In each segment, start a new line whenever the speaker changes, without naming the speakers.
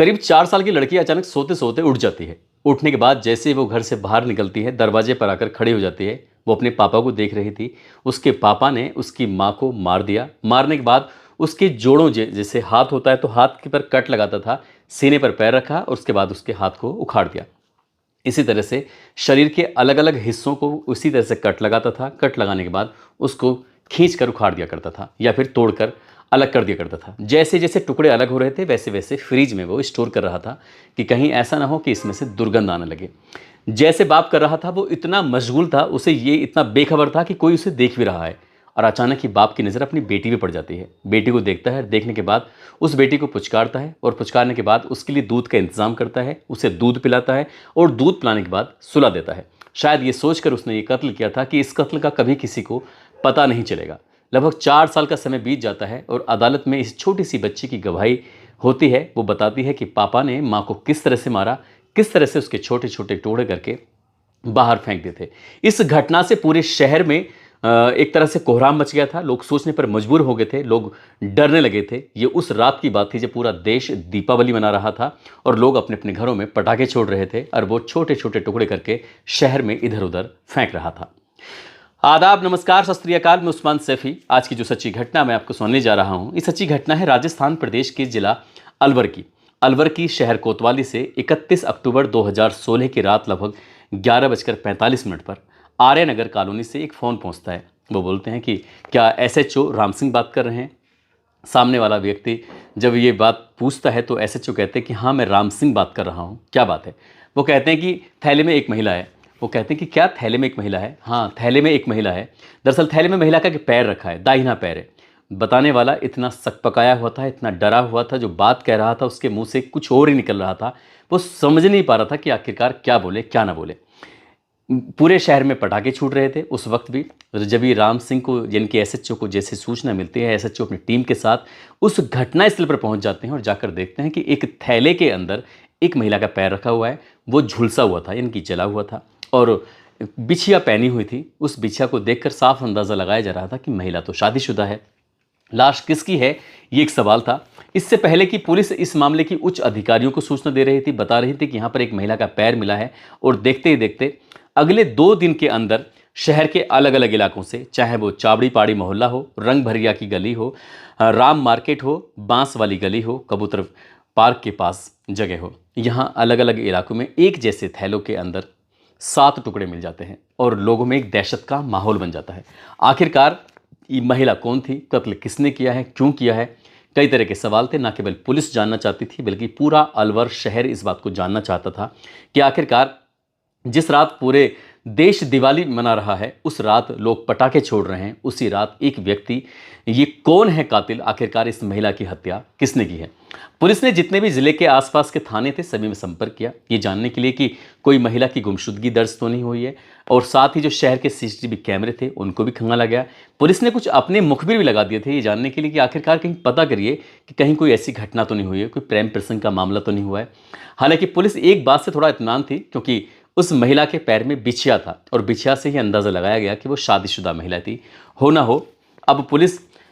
करीब 4 साल की लड़की अचानक सोते सोते उठ जाती है। उठने के बाद जैसे ही वो घर से बाहर निकलती है, दरवाजे पर आकर खड़ी हो जाती है। वो अपने पापा को देख रही थी। उसके पापा ने उसकी माँ को मार दिया। मारने के बाद उसके जोड़ों जैसे हाथ होता है तो हाथ के पर कट लगाता था, सीने पर पैर रखा और उसके बाद उसके हाथ को उखाड़ दिया। इसी तरह से शरीर के अलग अलग हिस्सों को उसी तरह से कट लगाता था। कट लगाने के बाद उसको खींच कर उखाड़ दिया करता था या फिर तोड़कर अलग कर दिया करता था। जैसे जैसे टुकड़े अलग हो रहे थे वैसे वैसे फ्रिज में वो स्टोर कर रहा था कि कहीं ऐसा ना हो कि इसमें से दुर्गंध आने लगे। जैसे बाप कर रहा था वो इतना मशगूल था, उसे ये इतना बेखबर था कि कोई उसे देख भी रहा है। और अचानक ही बाप की नज़र अपनी बेटी पे पड़ जाती है। बेटी को देखता है, देखने के बाद उस बेटी को पुचकारता है और पुचकारने के बाद उसके लिए दूध का इंतजाम करता है, उसे दूध पिलाता है और दूध पिलाने के बाद सुला देता है। शायद ये सोचकर उसने ये कत्ल किया था कि इस कत्ल का कभी किसी को पता नहीं चलेगा। लगभग 4 साल का समय बीत जाता है और अदालत में इस छोटी सी बच्ची की गवाही होती है। वो बताती है कि पापा ने माँ को किस तरह से मारा, किस तरह से उसके छोटे छोटे टुकड़े करके बाहर फेंक देते। इस घटना से पूरे शहर में एक तरह से कोहराम मच गया था। लोग सोचने पर मजबूर हो गए थे, लोग डरने लगे थे। ये उस रात की बात थी जब पूरा देश दीपावली मना रहा था और लोग अपने अपने घरों में पटाखे छोड़ रहे थे और वो छोटे छोटे टुकड़े करके शहर में इधर उधर फेंक रहा था। आदाब, नमस्कार, सत श्री अकाल। मैं उस्मान सैफी। आज की जो सच्ची घटना मैं आपको सुनाने जा रहा हूँ, ये सच्ची घटना है राजस्थान प्रदेश के जिला अलवर की। अलवर की शहर कोतवाली से 31 अक्टूबर 2016 की रात लगभग 11:45 पर आर्यनगर कॉलोनी से एक फ़ोन पहुंचता है। वो बोलते हैं कि क्या एसएचओ राम सिंह बात कर रहे हैं। सामने वाला व्यक्ति जब ये बात पूछता है तो एसएचओ कहते हैं कि हाँ, मैं राम सिंह बात कर रहा हूँ, क्या बात है। वो कहते हैं कि थैले में एक महिला है। वो कहते हैं कि क्या थैले में एक महिला है? हाँ, थैले में एक महिला है। दरअसल थैले में महिला का पैर रखा है, दाहिना पैर है। बताने वाला इतना सकपकाया हुआ था, इतना डरा हुआ था, जो बात कह रहा था उसके मुंह से कुछ और ही निकल रहा था। वो समझ नहीं पा रहा था कि आखिरकार क्या बोले क्या ना बोले। पूरे शहर में पटाखे छूट रहे थे उस वक्त भी। जब ये राम सिंह को, यानी कि एसएचओ को जैसे सूचना मिलती है, एसएचओ अपनी टीम के साथ उस घटनास्थल पर पहुंच जाते हैं और जाकर देखते हैं कि एक थैले के अंदर एक महिला का पैर रखा हुआ है। वो झुलसा हुआ था, यानी कि जला हुआ था और बिछिया पहनी हुई थी। उस बिछिया को देखकर साफ अंदाज़ा लगाया जा रहा था कि महिला तो शादीशुदा है। लाश किसकी है, ये एक सवाल था। इससे पहले कि पुलिस इस मामले की उच्च अधिकारियों को सूचना दे रही थी, बता रही थी कि यहाँ पर एक महिला का पैर मिला है। और देखते ही देखते अगले 2 दिन के अंदर शहर के अलग अलग इलाकों से, चाहे वो चावड़ी पाड़ी मोहल्ला हो, रंग भरिया की गली हो, राम मार्केट हो, बांस वाली गली हो, कबूतर पार्क के पास जगह हो, यहाँ अलग अलग इलाकों में एक जैसे थैलों के अंदर 7 टुकड़े मिल जाते हैं और लोगों में एक दहशत का माहौल बन जाता है। आखिरकार ये महिला कौन थी, कत्ल किसने किया है, क्यों किया है, कई तरह के सवाल थे। न केवल पुलिस जानना चाहती थी बल्कि पूरा अलवर शहर इस बात को जानना चाहता था कि आखिरकार जिस रात पूरे देश दिवाली मना रहा है, उस रात लोग पटाखे छोड़ रहे हैं, उसी रात एक व्यक्ति, ये कौन है कातिल, आखिरकार इस महिला की हत्या किसने की है। पुलिस ने जितने भी जिले के आसपास के थाने थे सभी में संपर्क किया, ये जानने के लिए कि कोई महिला की गुमशुदगी दर्ज तो नहीं हुई है। और साथ ही जो शहर के सीसीटीवी कैमरे थे उनको भी खंगाला गया। पुलिस ने कुछ अपने मुखबिर भी लगा दिए थे ये जानने के लिए कि आखिरकार कहीं पता करिए कि कहीं कोई ऐसी घटना तो नहीं हुई है, कोई प्रेम प्रसंग का मामला तो नहीं हुआ है। हालांकि पुलिस एक बात से थोड़ा इत्मीनान थी, क्योंकि उस महिला के पैर में बिछिया था और बिछिया से ही अंदाज़ा लगाया गया कि वो शादीशुदा महिला थी। हो ना हो, अब पुलिस,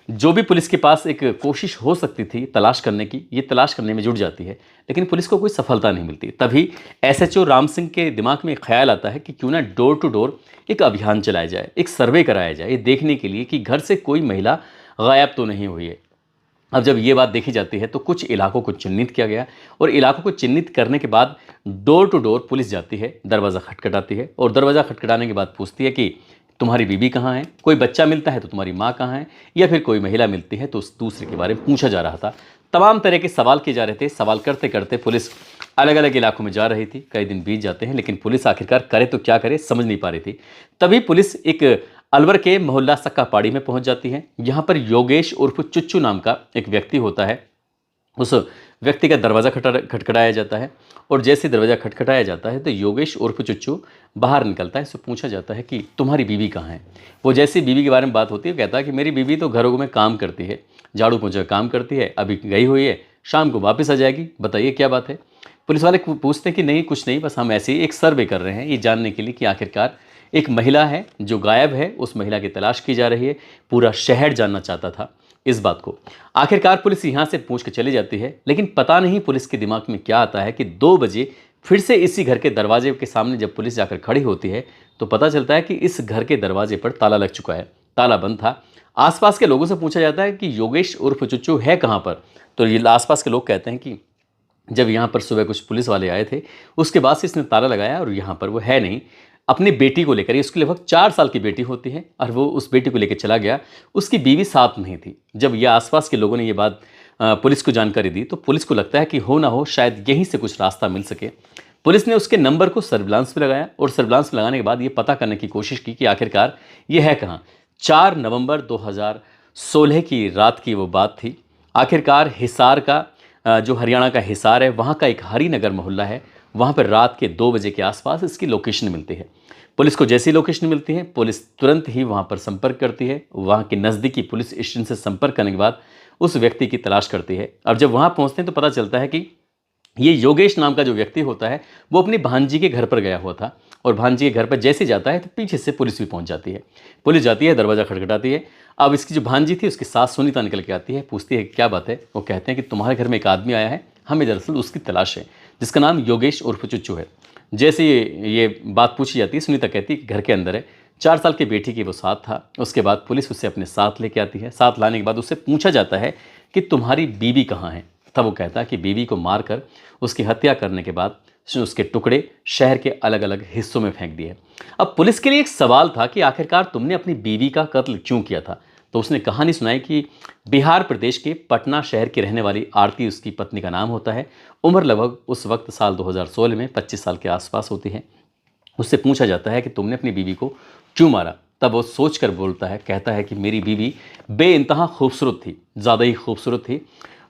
जो भी पुलिस के पास एक कोशिश हो सकती थी तलाश करने की, ये तलाश करने में जुट जाती है, लेकिन पुलिस को कोई सफलता नहीं मिलती। तभी एसएचओ राम सिंह के दिमाग में एक ख्याल आता है कि क्यों ना डोर टू डोर एक अभियान चलाया जाए, एक सर्वे कराया जाए, ये देखने के लिए कि घर से कोई महिला गायब तो नहीं हुई है। अब जब ये बात देखी जाती है तो कुछ इलाकों को चिन्हित किया गया और इलाकों को चिन्हित करने के बाद डोर टू डोर पुलिस जाती है, दरवाज़ा खटखटाती है और दरवाज़ा खटखटाने के बाद पूछती है कि तुम्हारी बीवी कहाँ है, कोई बच्चा मिलता है तो तुम्हारी माँ कहाँ है, या फिर कोई महिला मिलती है तो उस दूसरे के बारे में पूछा जा रहा था। तमाम तरह के सवाल किए जा रहे थे। सवाल करते करते पुलिस अलग अलग इलाकों में जा रही थी। कई दिन बीत जाते हैं लेकिन पुलिस आखिरकार करे तो क्या करे, समझ नहीं पा रही थी। तभी पुलिस एक अलवर के मोहल्ला सक्का पाड़ी में पहुंच जाती है। यहाँ पर योगेश उर्फ चुच्चू नाम का एक व्यक्ति होता है। उस व्यक्ति का दरवाज़ा खटखटाया जाता है और जैसे दरवाज़ा खटखटाया जाता है तो योगेश उर्फ चुच्चू बाहर निकलता है। उससे पूछा जाता है कि तुम्हारी बीवी कहाँ है। वो जैसे बीवी के बारे में बात होती है कहता है कि मेरी बीवी तो घरों में काम करती है, झाड़ू पोंछा काम करती है, अभी गई हुई है, शाम को वापस आ जाएगी, बताइए क्या बात है। पुलिस वाले पूछते हैं कि नहीं कुछ नहीं, बस हम ऐसे ही एक सर्वे कर रहे हैं ये जानने के लिए कि आखिरकार एक महिला है जो गायब है, उस महिला की तलाश की जा रही है। पूरा शहर जानना चाहता था इस बात को। आखिरकार पुलिस यहाँ से पूछ के चली जाती है, लेकिन पता नहीं पुलिस के दिमाग में क्या आता है कि 2 बजे फिर से इसी घर के दरवाजे के सामने जब पुलिस जाकर खड़ी होती है तो पता चलता है कि इस घर के दरवाजे पर ताला लग चुका है, ताला बंद था। आसपास के लोगों से पूछा जाता है कि योगेश उर्फ चुच्चू है कहाँ पर। तो ये आसपास के लोग कहते हैं कि जब यहाँ पर सुबह कुछ पुलिस वाले आए थे उसके बाद से इसने ताला लगाया और यहाँ पर वो है नहीं। अपनी बेटी को लेकर, उसकी लगभग 4 साल की बेटी होती है और वो उस बेटी को लेकर चला गया। उसकी बीवी साथ नहीं थी। जब ये आसपास के लोगों ने ये बात पुलिस को जानकारी दी तो पुलिस को लगता है कि हो ना हो शायद यहीं से कुछ रास्ता मिल सके। पुलिस ने उसके नंबर को सर्विलांस पे लगाया और सर्विलांस में लगाने के बाद ये पता करने की कोशिश की कि आखिरकार ये है कहाँ। 4 नवंबर 2016 की रात की वो बात थी। आखिरकार हिसार का जो हरियाणा का हिसार है वहाँ का एक हरिनगर मोहल्ला है, वहाँ पर रात के 2 बजे के आसपास इसकी लोकेशन मिलती है। पुलिस को जैसी लोकेशन मिलती है पुलिस तुरंत ही वहाँ पर संपर्क करती है। वहाँ के नज़दीकी पुलिस स्टेशन से संपर्क करने के बाद उस व्यक्ति की तलाश करती है। अब जब वहाँ पहुँचते हैं तो पता चलता है कि ये योगेश नाम का जो व्यक्ति होता है वो अपनी भांजी के घर पर गया हुआ था और भांजी के घर पर जैसे जाता है तो पीछे से पुलिस भी पहुंच जाती है। पुलिस जाती है, दरवाज़ा खटखटाती है। अब इसकी जो भांजी थी उसकी सास सुनीता निकल के आती है, पूछती है क्या बात है। वो कहते हैं कि तुम्हारे घर में एक आदमी आया है, हमें दरअसल उसकी तलाश है, जिसका नाम योगेश उर्फ चुच्चू है। जैसे ये बात पूछी जाती है सुनीता कहती है घर के अंदर है, 4 साल की बेटी की वो साथ था। उसके बाद पुलिस उसे अपने साथ लेके आती है। साथ लाने के बाद उससे पूछा जाता है कि तुम्हारी बीवी कहाँ है। तब वो कहता है कि बीवी को मारकर उसकी हत्या करने के बाद उसके टुकड़े शहर के अलग अलग हिस्सों में फेंक दिए। अब पुलिस के लिए एक सवाल था कि आखिरकार तुमने अपनी बीवी का कत्ल क्यों किया था। तो उसने कहानी सुनाई कि बिहार प्रदेश के पटना शहर की रहने वाली आरती उसकी पत्नी का नाम होता है। उम्र लगभग उस वक्त साल 2016 में 25 साल के आसपास होती है। उससे पूछा जाता है कि तुमने अपनी बीवी को क्यों मारा। तब वो सोच कर बोलता है, कहता है कि मेरी बीवी बेइंतहा खूबसूरत थी, ज़्यादा ही खूबसूरत थी।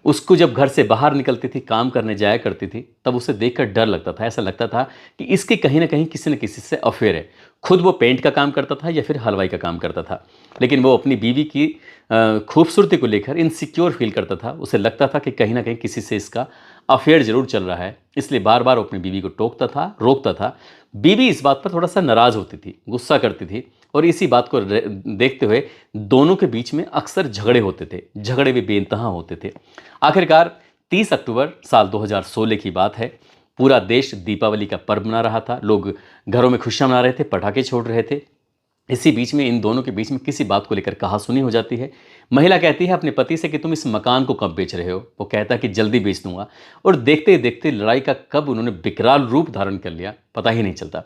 उसको जब घर से बाहर निकलती थी, काम करने जाया करती थी, तब उसे देखकर डर लगता था। ऐसा लगता था कि इसके कहीं ना कहीं किसी न किसी से अफेयर है। खुद वो पेंट का काम करता था या फिर हलवाई का काम करता था, लेकिन वो अपनी बीवी की खूबसूरती को लेकर इनसिक्योर फील करता था। उसे लगता था कि कहीं ना कहीं किसी से इसका अफेयर जरूर चल रहा है, इसलिए बार बार अपनी बीवी को टोकता था, रोकता था। बीवी इस बात पर थोड़ा सा नाराज़ होती थी, गुस्सा करती थी और इसी बात को देखते हुए दोनों के बीच में अक्सर झगड़े होते थे। झगड़े भी बेइंतहा होते थे। आखिरकार 30 अक्टूबर साल 2016 की बात है। पूरा देश दीपावली का पर्व मना रहा था। लोग घरों में खुशियां मना रहे थे, पटाखे छोड़ रहे थे। इसी बीच में इन दोनों के बीच में किसी बात को लेकर कहासुनी हो जाती है। महिला कहती है अपने पति से कि तुम इस मकान को कब बेच रहे हो। वो कहता है कि जल्दी बेच दूंगा। और देखते देखते लड़ाई का कब उन्होंने विकराल रूप धारण कर लिया पता ही नहीं चलता।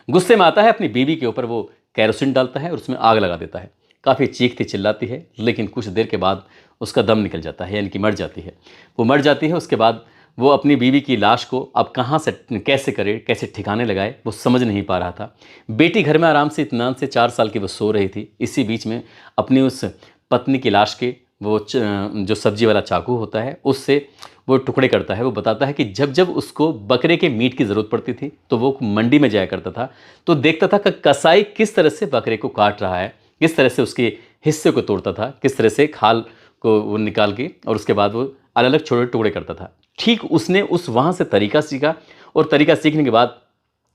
गुस्से में आता है, अपनी बीवी के ऊपर वो कैरोसिन डालता है और उसमें आग लगा देता है। काफ़ी चीखती चिल्लाती है, लेकिन कुछ देर के बाद उसका दम निकल जाता है, यानी कि मर जाती है। वो मर जाती है। उसके बाद वो अपनी बीवी की लाश को अब कहाँ से कैसे करे, कैसे ठिकाने लगाए, वो समझ नहीं पा रहा था। बेटी घर में आराम से इत्मीनान से 4 साल की वो सो रही थी। इसी बीच में अपनी उस पत्नी की लाश के वो जो सब्जी वाला चाकू होता है उससे वो टुकड़े करता है। वो बताता है कि जब जब उसको बकरे के मीट की ज़रूरत पड़ती थी तो वो मंडी में जाया करता था, तो देखता था कि कसाई किस तरह से बकरे को काट रहा है, किस तरह से उसके हिस्से को तोड़ता था, किस तरह से खाल को वो निकाल के और उसके बाद वो अलग अलग छोटे टुकड़े करता था। ठीक उसने उस वहाँ से तरीका सीखा और तरीका सीखने के बाद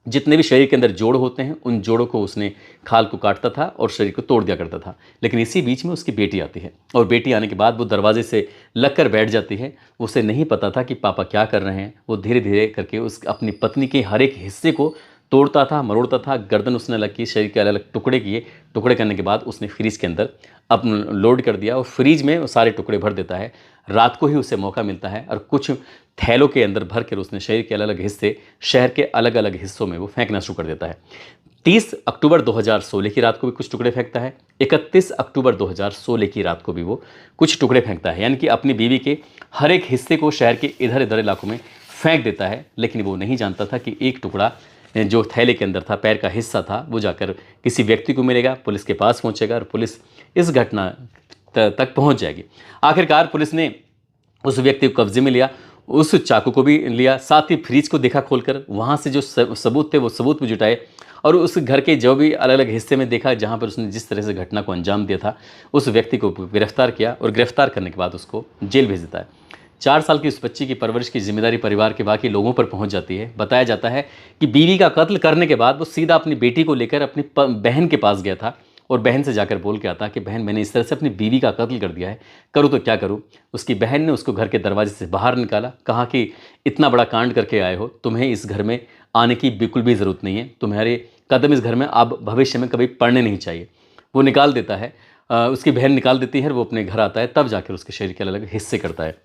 जितने भी शरीर के अंदर जोड़ होते हैं उन जोड़ों को उसने खाल को काटता था और शरीर को तोड़ दिया करता था। लेकिन इसी बीच में उसकी बेटी आती है और बेटी आने के बाद वो दरवाजे से लग कर बैठ जाती है। उसे नहीं पता था कि पापा क्या कर रहे हैं। वो धीरे धीरे करके उस अपनी पत्नी के हर एक हिस्से को तोड़ता था, मरोड़ता था। गर्दन उसने अलग की, शरीर के अलग अलग टुकड़े किए। टुकड़े करने के बाद उसने फ्रीज के अंदर अपना लोड कर दिया और फ्रीज में वो सारे टुकड़े भर देता है। रात को ही उसे मौका मिलता है और कुछ थैलों के अंदर भर कर उसने शरीर के अलग अलग हिस्से शहर के अलग अलग हिस्सों में वो फेंकना शुरू कर देता है। 30 अक्टूबर 2016 की रात को भी कुछ टुकड़े फेंकता है। 31 अक्टूबर 2016 की रात को भी वो कुछ टुकड़े फेंकता है, यानी कि अपनी बीवी के हर एक हिस्से को शहर के इधर इधर इलाकों में फेंक देता है। लेकिन वो नहीं जानता था कि एक टुकड़ा जो थैले के अंदर था, पैर का हिस्सा था, वो जाकर किसी व्यक्ति को मिलेगा, पुलिस के पास पहुंचेगा और पुलिस इस घटना तक पहुंच जाएगी। आखिरकार पुलिस ने उस व्यक्ति को कब्जे में लिया, उस चाकू को भी लिया, साथ ही फ्रीज को देखा खोलकर। वहाँ से जो सबूत थे वो सबूत भी जुटाए और उस घर के जो भी अलग अलग हिस्से में देखा जहाँ पर उसने जिस तरह से घटना को अंजाम दिया था, उस व्यक्ति को गिरफ्तार किया और गिरफ्तार करने के बाद उसको जेल भेज देता है। 4 साल की उस बच्ची की परवरिश की जिम्मेदारी परिवार के बाकी लोगों पर पहुंच जाती है। बताया जाता है कि बीवी का कत्ल करने के बाद वो सीधा अपनी बेटी को लेकर अपनी बहन के पास गया था और बहन से जाकर बोल के आता कि बहन मैंने इस तरह से अपनी बीवी का कत्ल कर दिया है, करूँ तो क्या करूँ। उसकी बहन ने उसको घर के दरवाजे से बाहर निकाला, कहा कि इतना बड़ा कांड करके आए हो, तुम्हें इस घर में आने की बिल्कुल भी ज़रूरत नहीं है, तुम्हारे कदम इस घर में अब भविष्य में कभी पड़ने नहीं चाहिए। वो निकाल देता है, उसकी बहन निकाल देती है, वो अपने घर आता है, तब जाकर उसके शरीर के अलग अलग हिस्से करता है।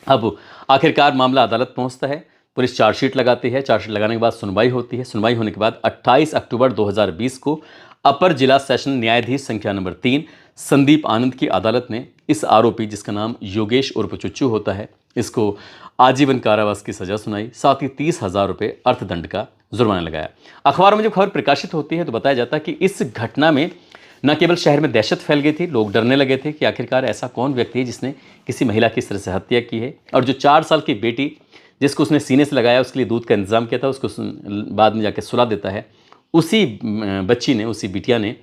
अब आखिरकार मामला अदालत पहुंचता है, पुलिस चार्जशीट लगाती है, चार्जशीट लगाने के बाद सुनवाई होती है। सुनवाई होने के बाद 28 अक्टूबर 2020 को अपर जिला सेशन न्यायाधीश संख्या नंबर 3 संदीप आनंद की अदालत ने इस आरोपी, जिसका नाम योगेश उर्फ चुच्चू होता है, इसको आजीवन कारावास की सजा सुनाई, साथ ही 30,000 रुपये अर्थदंड का जुर्माना लगाया। अखबारों में जब खबर प्रकाशित होती है तो बताया जाता है कि इस घटना में न केवल शहर में दहशत फैल गई थी, लोग डरने लगे थे कि आखिरकार ऐसा कौन व्यक्ति है जिसने किसी महिला की इस तरह से हत्या की है। और जो 4 साल की बेटी जिसको उसने सीने से लगाया, उसके लिए दूध का इंतजाम किया था, उसको बाद में जाकर सुला देता है, उसी बच्ची ने, उसी बिटिया ने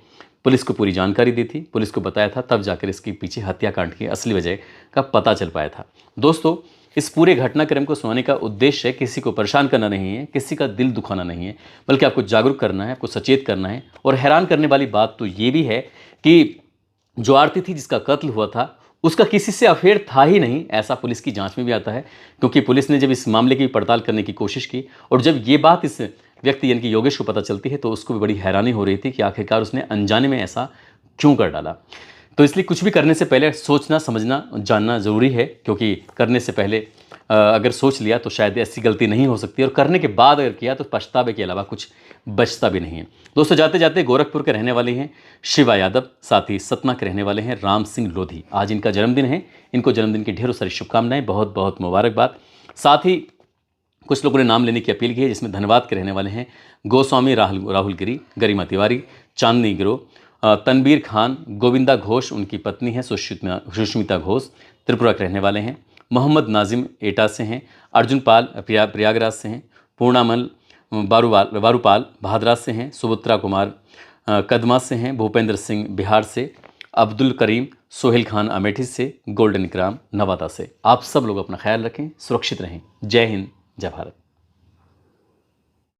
पुलिस को पूरी जानकारी दी थी, पुलिस को बताया था, तब जाकर इसके पीछे हत्याकांड की असली वजह का पता चल पाया था। दोस्तों, इस पूरे घटनाक्रम को सुनाने का उद्देश्य किसी को परेशान करना नहीं है, किसी का दिल दुखाना नहीं है, बल्कि आपको जागरूक करना है, आपको सचेत करना है। और हैरान करने वाली बात तो ये भी है कि जो आरती थी जिसका कत्ल हुआ था, उसका किसी से अफेयर था ही नहीं, ऐसा पुलिस की जांच में भी आता है। क्योंकि पुलिस ने जब इस मामले की पड़ताल करने की कोशिश की और जब ये बात इस व्यक्ति यानी कि योगेश को पता चलती है, तो उसको भी बड़ी हैरानी हो रही थी कि आखिरकार उसने अनजाने में ऐसा क्यों कर डाला। तो इसलिए कुछ भी करने से पहले सोचना, समझना, जानना ज़रूरी है, क्योंकि करने से पहले अगर सोच लिया तो शायद ऐसी गलती नहीं हो सकती, और करने के बाद अगर किया तो पछतावे के अलावा कुछ बचता भी नहीं है। दोस्तों, जाते जाते गोरखपुर के रहने वाले हैं शिवा यादव, साथ ही सतना के रहने वाले हैं राम सिंह लोधी। आज इनका जन्मदिन है, इनको जन्मदिन की ढेरों सारी शुभकामनाएं, बहुत बहुत मुबारकबाद। साथ ही कुछ लोगों ने नाम लेने की अपील की है, जिसमें धनबाद के रहने वाले हैं गोस्वामी राहुल गिरी, गरिमा तिवारी, चांदनी गिरोह, तनवीर खान, गोविंदा घोष उनकी पत्नी है सुष्मिता घोष, त्रिपुरा के रहने वाले हैं, मोहम्मद नाजिम एटा से हैं, अर्जुन पाल प्रयागराज से हैं, पूर्णामल बारूपाल भादराज से हैं, सुबुत्रा कुमार कदमा से हैं, भूपेंद्र सिंह बिहार से, अब्दुल करीम सोहेल खान अमेठी से, गोल्डन इकराम नवादा से। आप सब लोग अपना ख्याल रखें, सुरक्षित रहें। जय हिंद, जय भारत।